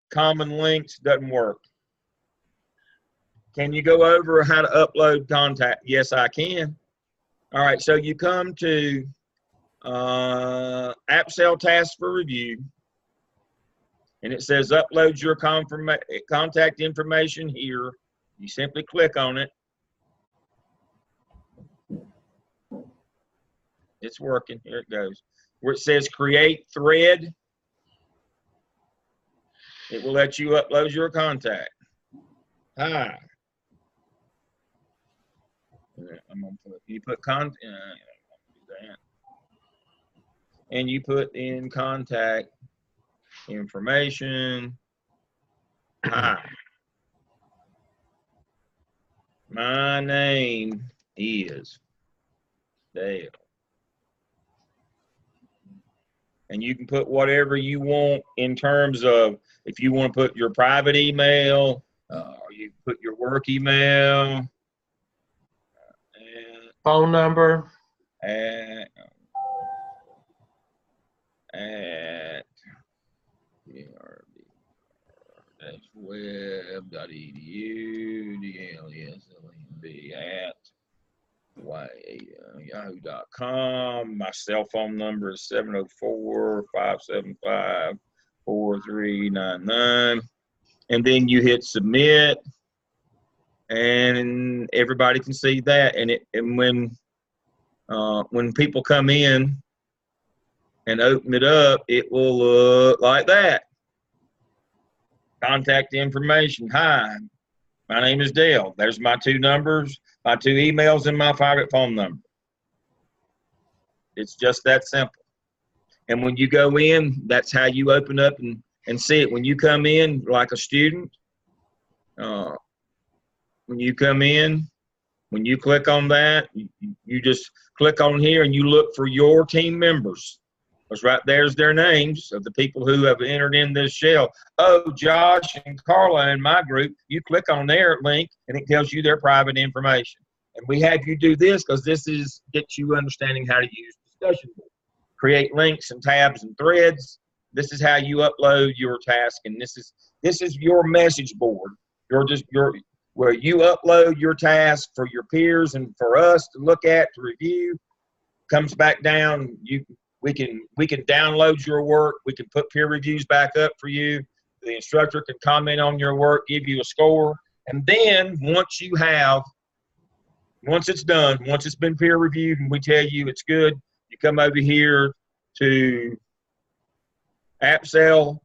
common links, doesn't work. Can you go over how to upload contact? Yes, I can. All right, so you come to AppSell Task for Review, and it says upload your contact information here. You simply click on it. It's working. Here it goes. Where it says create thread, it will let you upload your contact. Hi. I'm gonna put, you put contact, and you put in contact information. Hi. My name is Dale. And you can put whatever you want in terms of, if you want to put your private email, or you put your work email, Phone number. at web.edu, DLSLMB at yahoo.com. My cell phone number is 704-575-4399. And then you hit submit, and everybody can see that. And when people come in and open it up, it will look like that. Contact information. Hi, my name is Dale. There's my 2 numbers, my 2 emails, and my private phone number. It's just that simple. And when you go in, that's how you open up and see it. When you come in like a student, when you come in, when you click on that, you just click on here and you look for your team members. Because right there's their names of the people who have entered in this shell. Oh, Josh and Carla in my group, you click on their link and it tells you their private information. And we have you do this because this gets you understanding how to use discussion board. Create links and tabs and threads. This is how you upload your task, and this is your message board. Where you upload your task for your peers and for us to look at, to review. Comes back down. We can download your work. We can put peer reviews back up for you. The instructor can comment on your work, give you a score, and then once it's done, once it's been peer reviewed and we tell you it's good, you come over here to AppSell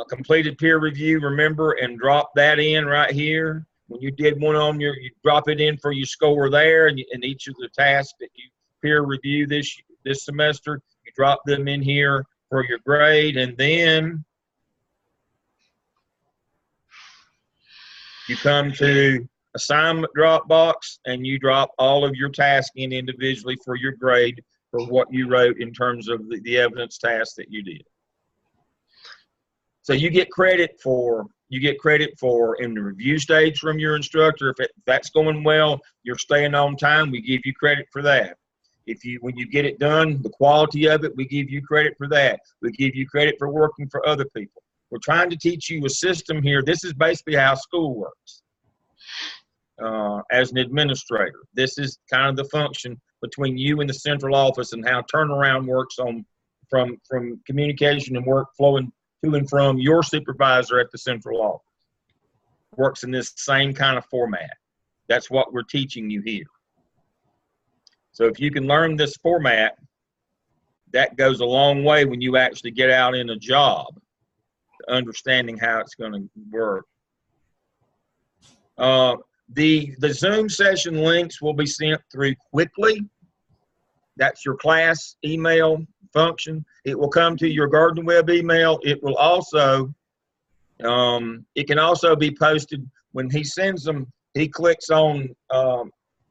completed peer review, remember, and drop that in right here. When you did one on you drop it in for your score there, and each of the tasks that you peer review this semester, you drop them in here for your grade, and then you come to assignment drop box and you drop all of your tasks in individually for your grade for what you wrote in terms of the evidence task that you did. So you get credit for in the review stage from your instructor. If that's going well, you're staying on time, we give you credit for that. When you get it done, the quality of it, we give you credit for that. We give you credit for working for other people. We're trying to teach you a system here. This is basically how school works. As an administrator, this is kind of the function between you and the central office, and how turnaround works from communication and work flowing to and from your supervisor at the central office. Works in this same kind of format. That's what we're teaching you here. So if you can learn this format, that goes a long way when you actually get out in a job, understanding how it's going to work. The Zoom session links will be sent through quickly. That's your class email function. It will come to your Garden Web email. It will also, it can also be posted when he sends them. He clicks on,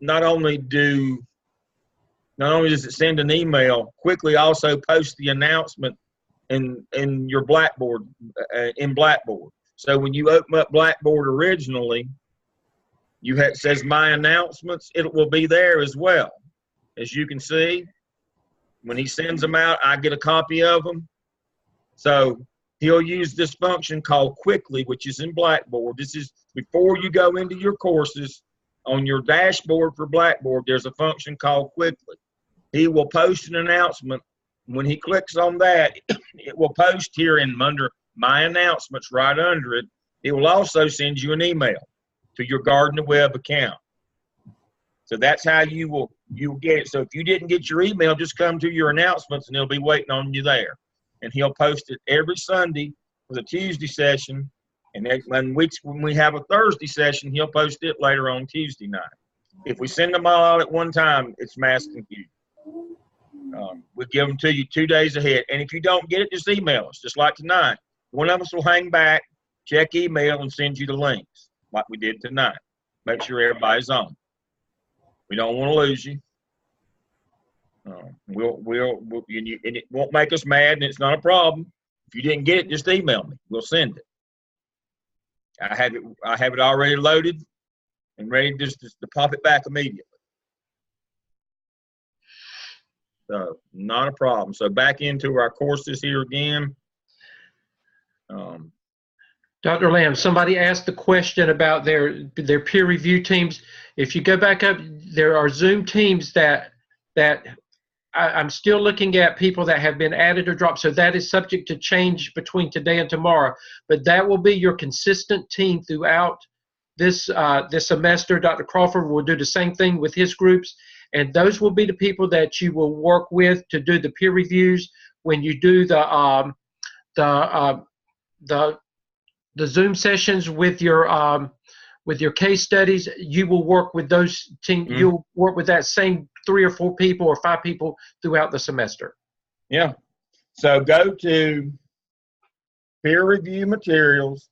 not only does it send an email, quickly also post the announcement in your Blackboard, in Blackboard. So when you open up Blackboard originally, it says My Announcements. It will be there as well. As you can see, when he sends them out, I get a copy of them. So he'll use this function called Quickly, which is in Blackboard. This is before you go into your courses. On your dashboard for Blackboard, there's a function called Quickly. He will post an announcement. When he clicks on that, it will post here under My Announcements right under it. It will also send you an email to your Garden Web account. So that's how you'll get it. So if you didn't get your email, just come to your announcements and it'll be waiting on you there. And he'll post it every Sunday for the Tuesday session. And when we have a Thursday session, he'll post it later on Tuesday night. If we send them all out at one time, it's mass confusion. We give them to you 2 days ahead. And if you don't get it, just email us, just like tonight. One of us will hang back, check email, and send you the links, like we did tonight. Make sure everybody's on. We don't want to lose you. And it won't make us mad, and it's not a problem. If you didn't get it, just email me. We'll send it. I have it already loaded and ready just to pop it back immediately. So not a problem. So back into our courses here again. Dr. Lamb, somebody asked the question about their peer review teams. If you go back up, there are Zoom teams that I'm still looking at people that have been added or dropped. So that is subject to change between today and tomorrow. But that will be your consistent team throughout this semester. Dr. Crawford will do the same thing with his groups. And those will be the people that you will work with to do the peer reviews. When you do the Zoom sessions with your case studies, you will work with those teams. Mm-hmm. You'll work with that same 3 or 4 people or 5 people throughout the semester. Yeah. So go to peer review materials,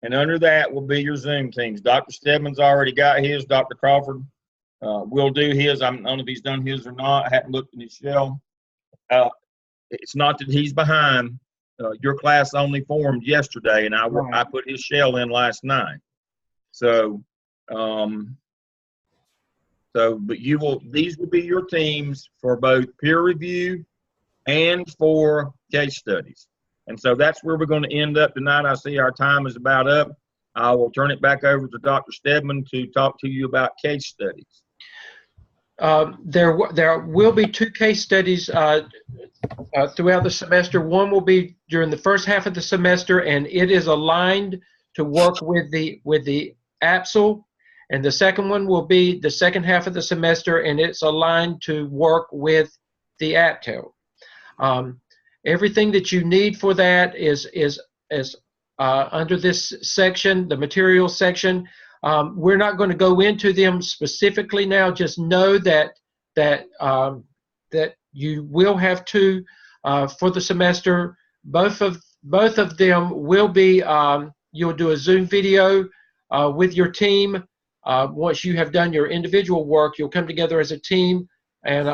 and under that will be your Zoom teams. Dr. Stedman's already got his. Dr. Crawford will do his. I don't know if he's done his or not. I haven't looked in his shell. It's not that he's behind. Your class only formed yesterday, and I put his shell in last night. So, but these will be your teams for both peer review and for case studies. And so that's where we're going to end up tonight. I see our time is about up. I will turn it back over to Dr. Stedman to talk to you about case studies. There will be 2 case studies throughout the semester. One will be during the first half of the semester, and it is aligned to work with the APSL. And the second one will be the second half of the semester, and it's aligned to work with the APTEL. Everything that you need for that is under this section, the materials section. We're not going to go into them specifically now. Just know that you will have 2 for the semester. Both of them will be. You'll do a Zoom video with your team. Once you have done your individual work, you'll come together as a team, and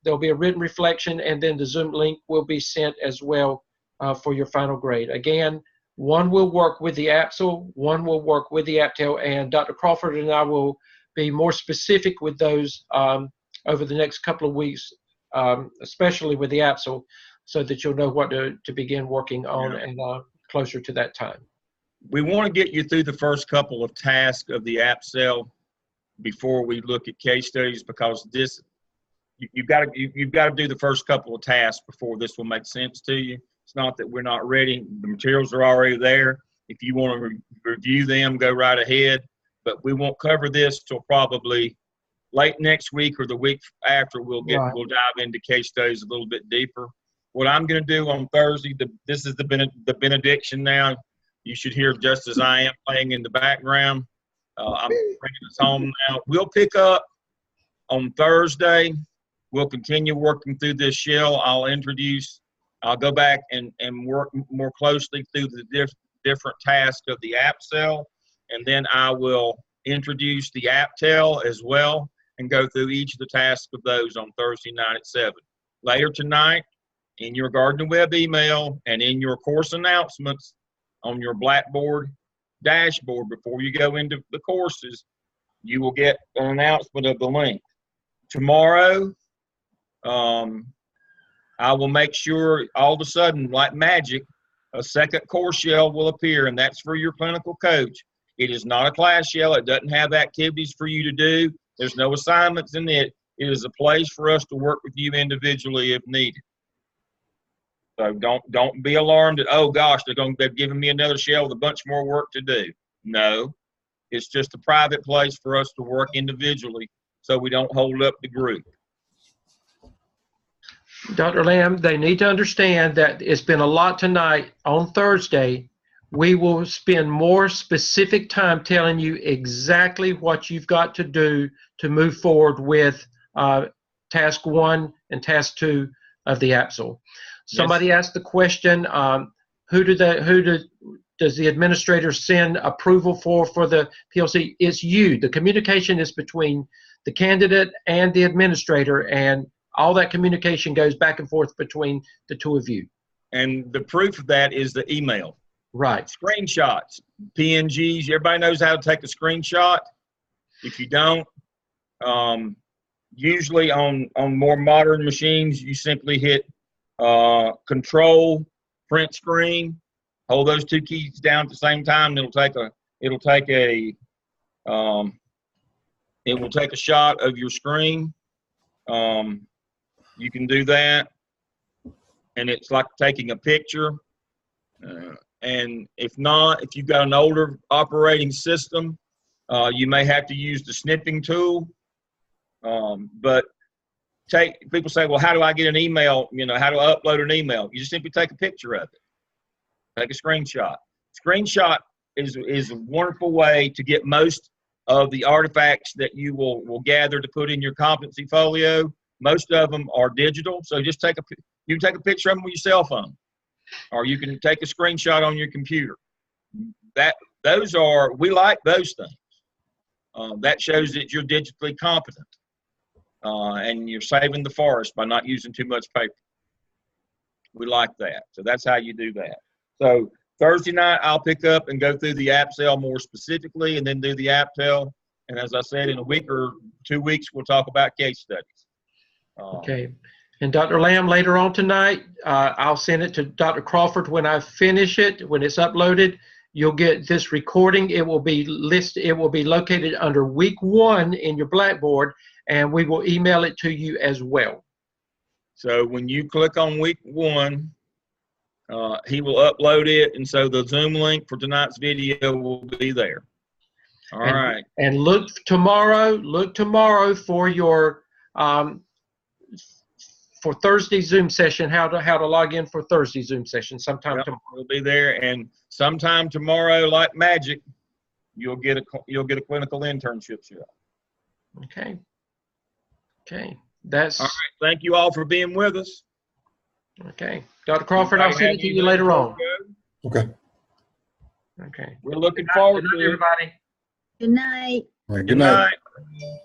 there'll be a written reflection, and then the Zoom link will be sent as well for your final grade. Again, one will work with the APSL, one will work with the APTEL, and Dr. Crawford and I will be more specific with those over the next couple of weeks, especially with the APSL, so that you'll know what to begin working on and closer to that time. We want to get you through the first couple of tasks of the APSL before we look at case studies, because this you've got to do the first couple of tasks before this will make sense to you. It's not that we're not ready. The materials are already there. If you want to review them, go right ahead. But we won't cover this till probably late next week or the week after. We'll dive into case studies a little bit deeper. What I'm going to do on Thursday, this is the benediction now. You should hear just as I am playing in the background. I'm bringing us home now. We'll pick up on Thursday. We'll continue working through this shell. I'll go back and work more closely through the different tasks of the APSL, and then I will introduce the APTEL as well and go through each of the tasks of those on Thursday night at 7. Later tonight, in your Gardner Webb email and in your course announcements on your Blackboard dashboard before you go into the courses, you will get an announcement of the link. Tomorrow, I will make sure all of a sudden, like magic, a second course shell will appear, and that's for your clinical coach. It is not a class shell. It doesn't have activities for you to do. There's no assignments in it. It is a place for us to work with you individually if needed. So don't be alarmed that, oh gosh, they're giving me another shell with a bunch more work to do. No, it's just a private place for us to work individually so we don't hold up the group. Dr. Lamb, they need to understand that it's been a lot tonight. On Thursday, we will spend more specific time telling you exactly what you've got to do to move forward with task 1 and task 2 of the APSL. Somebody asked the question, who does the administrator send approval for the PLC? It's you. The communication is between the candidate and the administrator, and all that communication goes back and forth between the two of you. And the proof of that is the email. Right. Screenshots, PNGs. Everybody knows how to take a screenshot. If you don't, usually on more modern machines, you simply hit Control, print screen, hold those two keys down at the same time, and it will take a shot of your screen. You can do that, and it's like taking a picture. And if not, if you've got an older operating system, you may have to use the snipping tool. But people say, well, how do I get an email? How do I upload an email? You just simply take a picture of it. Take a screenshot. Screenshot is a wonderful way to get most of the artifacts that you will gather to put in your competency folio. Most of them are digital, so just you can take a picture of them with your cell phone, or you can take a screenshot on your computer. We like those things. That shows that you're digitally competent, and you're saving the forest by not using too much paper. We like that, so that's how you do that. So Thursday night, I'll pick up and go through the APSL more specifically, and then do the APTEL. And as I said, in a week or 2 weeks, we'll talk about case studies. Okay. And Dr. Lamb, later on tonight, I'll send it to Dr. Crawford when I finish it. When it's uploaded, you'll get this recording. It will be listed. It will be located under week 1 in your Blackboard, and we will email it to you as well. So when you click on week 1, he will upload it, and so the Zoom link for tonight's video will be there. All right. And look tomorrow for your for Thursday's Zoom session, how to log in for Thursday's Zoom session sometime tomorrow. We'll be there, and sometime tomorrow, like magic, you'll get a clinical internship show. Okay. That's all right. Thank you all for being with us. Okay. Dr. Crawford, I'll send it to you later on. Okay. Okay. We're looking forward to it. Everybody. Good night. All right, good night. Good night.